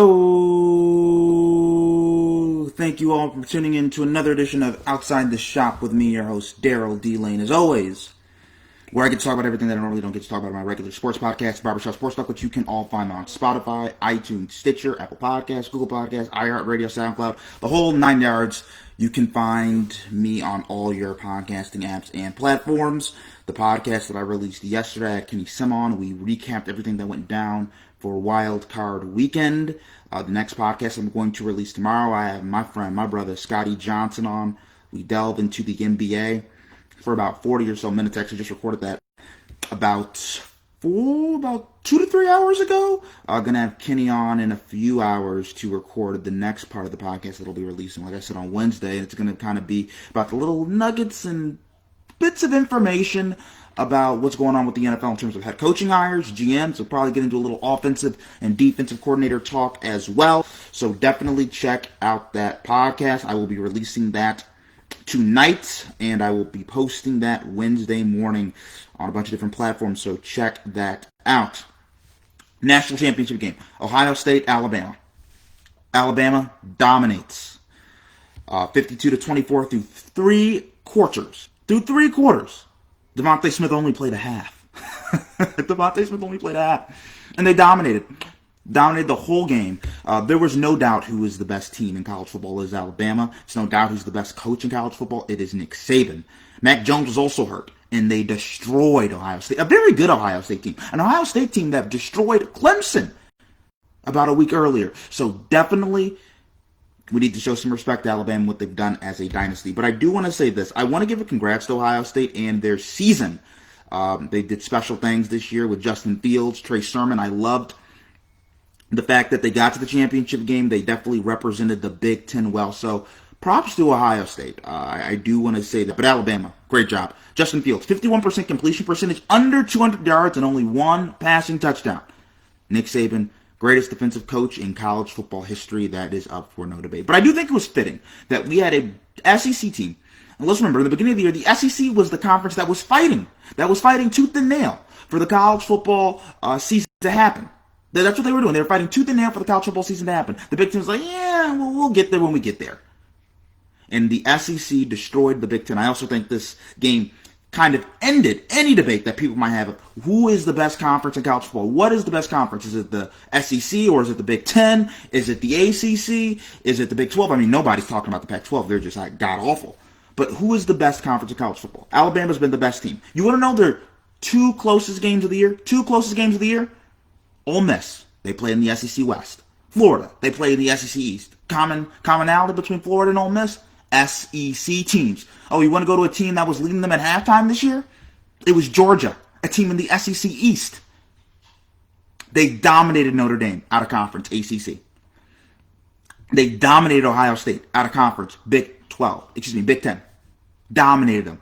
Oh, thank you all for tuning in to another edition of Outside the Shop with me, your host, Daryl D. Lane, as always, where I get to talk about everything that I normally don't get to talk about in my regular sports podcast, Barbershop Sports Talk, which you can all find on Spotify, iTunes, Stitcher, Apple Podcasts, Google Podcasts, iHeartRadio, SoundCloud, the whole 9 yards. You can find me on all your podcasting apps and platforms. The podcast that I released yesterday at Kenny Simon, we recapped everything that went down for Wild Card Weekend. The next podcast I'm going to release tomorrow, I have my friend, my brother, Scotty Johnson on. We delve into the NBA for about 40 or so minutes. I actually just recorded that about 2 to 3 hours ago. I'm going to have Kenny on in a few hours to record the next part of the podcast that will be releasing, like I said, on Wednesday. And it's going to kind of be about the little nuggets and bits of information about what's going on with the NFL in terms of head coaching hires, GMs. We'll probably get into a little offensive and defensive coordinator talk as well. So definitely check out that podcast. I will be releasing that tonight, and I will be posting that Wednesday morning on a bunch of different platforms. So check that out. National championship game. Ohio State, Alabama. Alabama dominates. 52-24 through three quarters. Devonta Smith only played a half. And they dominated. Dominated the whole game. There was no doubt who is the best team in college football is Alabama. There's no doubt who's the best coach in college football. It is Nick Saban. Mac Jones was also hurt, and they destroyed Ohio State. A very good Ohio State team. An Ohio State team that destroyed Clemson about a week earlier. So definitely we need to show some respect to Alabama, what they've done as a dynasty. But I do want to say this. I want to give a congrats to Ohio State and their season. They did special things this year with Justin Fields, Trey Sermon. I loved the fact that they got to the championship game. They definitely represented the Big Ten well. So props to Ohio State. I do want to say that. But Alabama, great job. Justin Fields, 51% completion percentage, under 200 yards, and only one passing touchdown. Nick Saban, greatest defensive coach in college football history. That is up for no debate. But I do think it was fitting that we had a SEC team. And let's remember, in the beginning of the year, the SEC was the conference that was fighting tooth and nail for the college football season to happen. That's what they were doing. They were fighting tooth and nail for the college football season to happen. The Big Ten was like, yeah, we'll get there when we get there. And the SEC destroyed the Big Ten. I also think this game kind of ended any debate that people might have of who is the best conference in college football. What is the best conference? Is it the SEC or is it the Big Ten? Is it the ACC? Is it the Big 12? I mean, nobody's talking about the Pac-12. They're just like god-awful. But who is the best conference in college football? Alabama's been the best team. You want to know their two closest games of the year? Ole Miss, they play in the SEC West. Florida, they play in the SEC East. Commonality between Florida and Ole Miss? SEC teams. Oh, you want to go to a team that was leading them at halftime this year? It was Georgia, a team in the SEC East. They dominated Notre Dame out of conference, ACC. They dominated Ohio State out of conference, Big 10. Dominated them.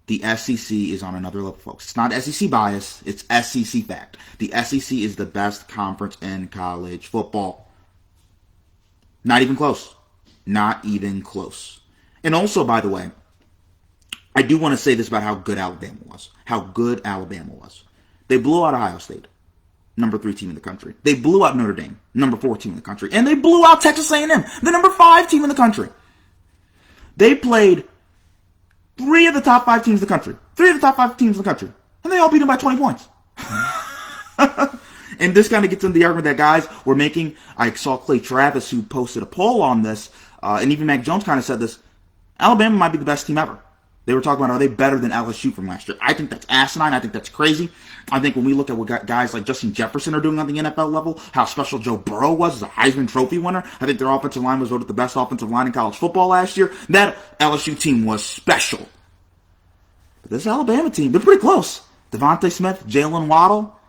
The SEC is on another level, folks. It's not SEC bias. It's SEC fact. The SEC is the best conference in college football. Not even close. And also, by the way, I do want to say this about how good Alabama was. They blew out Ohio State, number 3 team in the country. They blew out Notre Dame, number 4 team in the country. And they blew out Texas A&M, the number 5 team in the country. They played 3 of the top 5 teams in the country. And they all beat them by 20 points. And this kind of gets into the argument that guys were making. I saw Clay Travis, who posted a poll on this, and even Mac Jones kind of said this. Alabama might be the best team ever. They were talking about, are they better than LSU from last year? I think that's asinine. I think that's crazy. I think when we look at what guys like Justin Jefferson are doing on the NFL level, how special Joe Burrow was as a Heisman Trophy winner, I think their offensive line was voted the best offensive line in college football last year. That LSU team was special. But this Alabama team, they're pretty close. Devonta Smith, Jalen Waddle,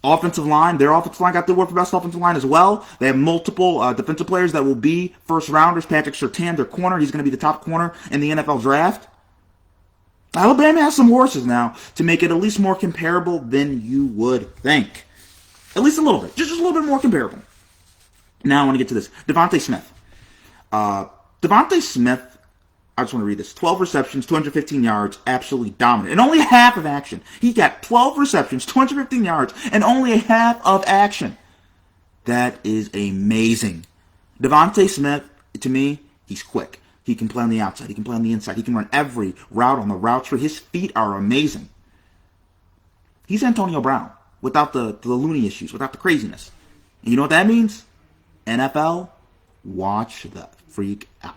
offensive line. Their offensive line got the award for best offensive line as well. They have multiple defensive players that will be first rounders. Patrick Surtain, their corner, he's going to be the top corner in the NFL draft. Alabama has some horses now to make it at least more comparable than you would think. At least a little bit. Just a little bit more comparable. Now I want to get to this. Devonta Smith. Devonta Smith, I just want to read this. 12 receptions, 215 yards, absolutely dominant. And only half of action. He got 12 receptions, 215 yards, and only a half of action. That is amazing. Devonta Smith, to me, he's quick. He can play on the outside. He can play on the inside. He can run every route on the route tree. His feet are amazing. He's Antonio Brown without the loony issues, without the craziness. And you know what that means? NFL, watch the freak out.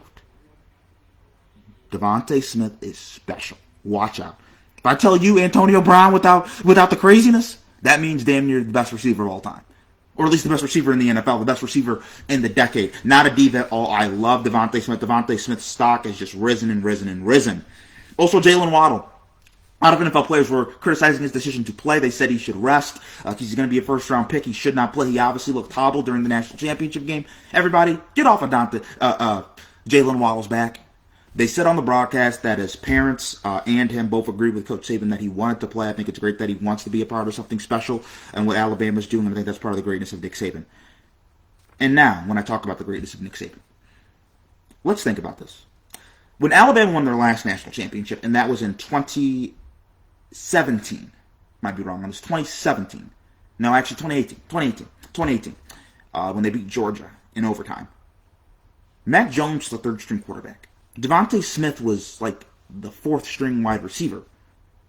Devonta Smith is special. Watch out. If I tell you Antonio Brown without the craziness, that means damn near the best receiver of all time. Or at least the best receiver in the NFL, the best receiver in the decade. Not a diva at all. I love Devonta Smith. Devonta Smith's stock has just risen and risen and risen. Also, Jalen Waddle. A lot of NFL players were criticizing his decision to play. They said he should rest because he's going to be a first-round pick. He should not play. He obviously looked hobbled during the national championship game. Everybody, get off of Jalen Waddle's back. They said on the broadcast that his parents and him both agreed with Coach Saban that he wanted to play. I think it's great that he wants to be a part of something special and what Alabama's doing. I think that's part of the greatness of Nick Saban. And now, when I talk about the greatness of Nick Saban, let's think about this. When Alabama won their last national championship, and that was in 2017, might be wrong, it was 2017. No, actually 2018, when they beat Georgia in overtime. Mac Jones was the third-string quarterback. Devonta Smith was like the fourth-string wide receiver.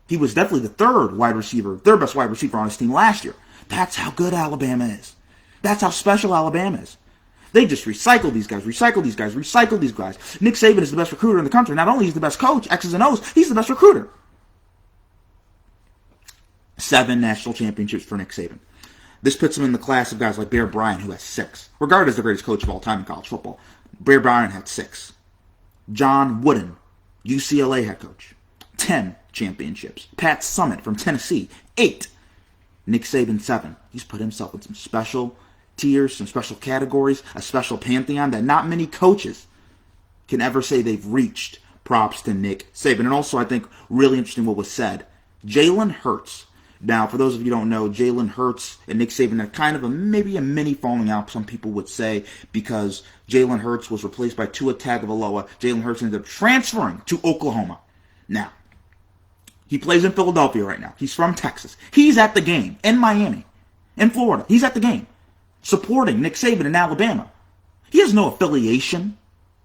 He was definitely the third best wide receiver on his team last year. That's how good Alabama is. That's how special Alabama is. They just recycle these guys. Nick Saban is the best recruiter in the country. Not only is he the best coach, X's and O's, he's the best recruiter. 7 national championships for Nick Saban. This puts him in the class of guys like OBrien, who has 6. Regarded as the greatest coach of all time in college football, OBrien had 6. John Wooden, UCLA head coach, 10 championships. Pat Summitt from Tennessee, 8. Nick Saban, 7. He's put himself in some special tiers, some special categories, a special pantheon that not many coaches can ever say they've reached. Props to Nick Saban. And also, I think, really interesting what was said. Jalen Hurts. Now, for those of you who don't know, Jalen Hurts and Nick Saban had kind of maybe a mini falling out, some people would say, because Jalen Hurts was replaced by Tua Tagovailoa. Jalen Hurts ended up transferring to Oklahoma. Now, he plays in Philadelphia right now. He's from Texas. He's at the game in Miami, in Florida. He's at the game supporting Nick Saban in Alabama. He has no affiliation.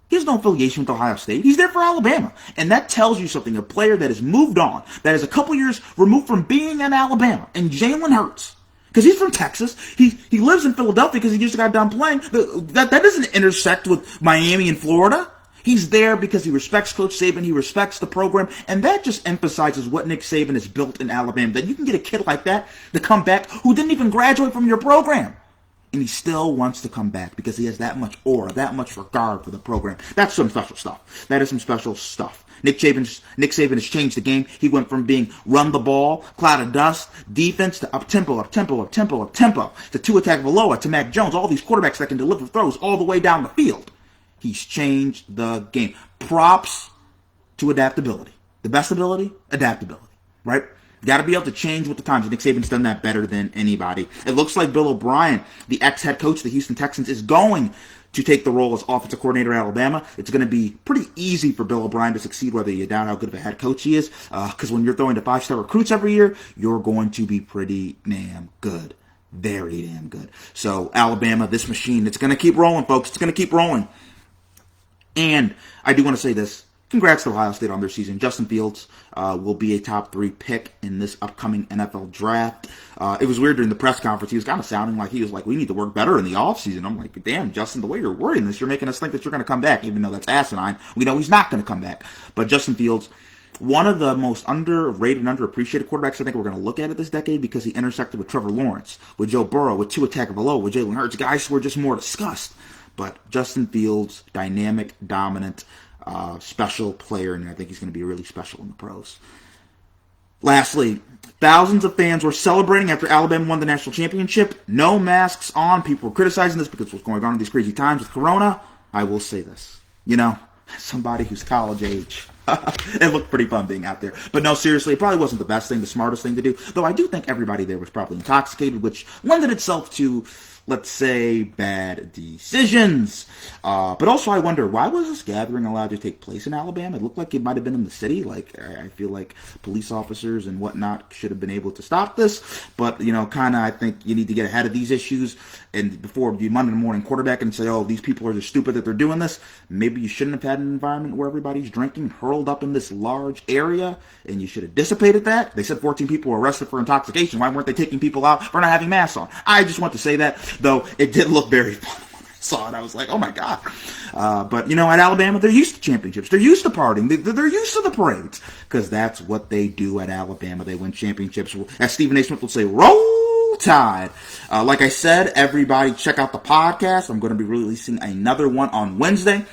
He has no affiliation with Ohio State. He's there for Alabama. And that tells you something. A player that has moved on, that is a couple years removed from being in Alabama, and Jalen Hurts, because he's from Texas. He lives in Philadelphia because he just got done playing. That doesn't intersect with Miami and Florida. He's there because he respects Coach Saban. He respects the program. And that just emphasizes what Nick Saban has built in Alabama. That you can get a kid like that to come back who didn't even graduate from your program. And he still wants to come back because he has that much aura, that much regard for the program. That's some special stuff. That is some special stuff. Nick Saban has changed the game. He went from being run the ball, cloud of dust, defense, to up-tempo, to Tua Tagovailoa, to Mac Jones, all these quarterbacks that can deliver throws all the way down the field. He's changed the game. Props to adaptability. The best ability, adaptability, right? Got to be able to change with the times. Nick Saban's done that better than anybody. It looks like Bill O'Brien, the ex-head coach of the Houston Texans, is going to take the role as offensive coordinator at Alabama. It's going to be pretty easy for Bill O'Brien to succeed, whether you doubt how good of a head coach he is, because when you're throwing to 5-star recruits every year, you're going to be pretty damn good. Very damn good. So Alabama, this machine, it's going to keep rolling, folks. It's going to keep rolling. And I do want to say this. Congrats to Ohio State on their season. Justin Fields will be a top 3 pick in this upcoming NFL draft. It was weird during the press conference. He was kind of sounding like he was like, we need to work better in the offseason. I'm like, damn, Justin, the way you're wording this, you're making us think that you're going to come back, even though that's asinine. We know he's not going to come back. But Justin Fields, one of the most underrated and underappreciated quarterbacks I think we're going to look at this decade because he intersected with Trevor Lawrence, with Joe Burrow, with Tua Tagovailoa, with Jalen Hurts, guys who were just more discussed. But Justin Fields, dynamic, dominant, special player, and I think he's going to be really special in the pros. Lastly, thousands of fans were celebrating after Alabama won the national championship. No masks on. People were criticizing this because what's going on in these crazy times with Corona. I will say this. You know, somebody who's college age, it looked pretty fun being out there. But no, seriously, it probably wasn't the best thing, the smartest thing to do. Though I do think everybody there was probably intoxicated, which lended itself to let's say, bad decisions. But also, I wonder, why was this gathering allowed to take place in Alabama? It looked like it might have been in the city. Like, I feel like police officers and whatnot should have been able to stop this. But, kind of, I think you need to get ahead of these issues. And before you Monday morning quarterback and say, oh, these people are just stupid that they're doing this, maybe you shouldn't have had an environment where everybody's drinking, hurled up in this large area, and you should have dissipated that. They said 14 people were arrested for intoxication. Why weren't they taking people out for not having masks on? I just want to say that, though it did look very fun. Saw it, I was like, oh my god. But at Alabama, they're used to championships. They're used to partying. They're used to the parades, because that's what they do at Alabama. They win championships. As Stephen A. Smith would say, roll tide. Like I said, everybody check out the podcast. I'm going to be releasing another one on Wednesday.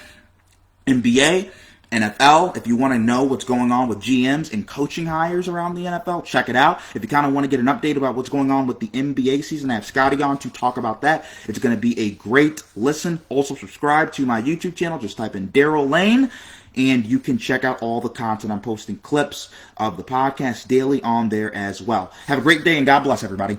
NBA, NFL, if you want to know what's going on with GMs and coaching hires around the NFL, check it out. If you kind of want to get an update about what's going on with the NBA season, I have Scotty on to talk about that. It's going to be a great listen. Also, subscribe to my YouTube channel. Just type in Daryl Lane, and you can check out all the content. I'm posting clips of the podcast daily on there as well. Have a great day, and God bless everybody.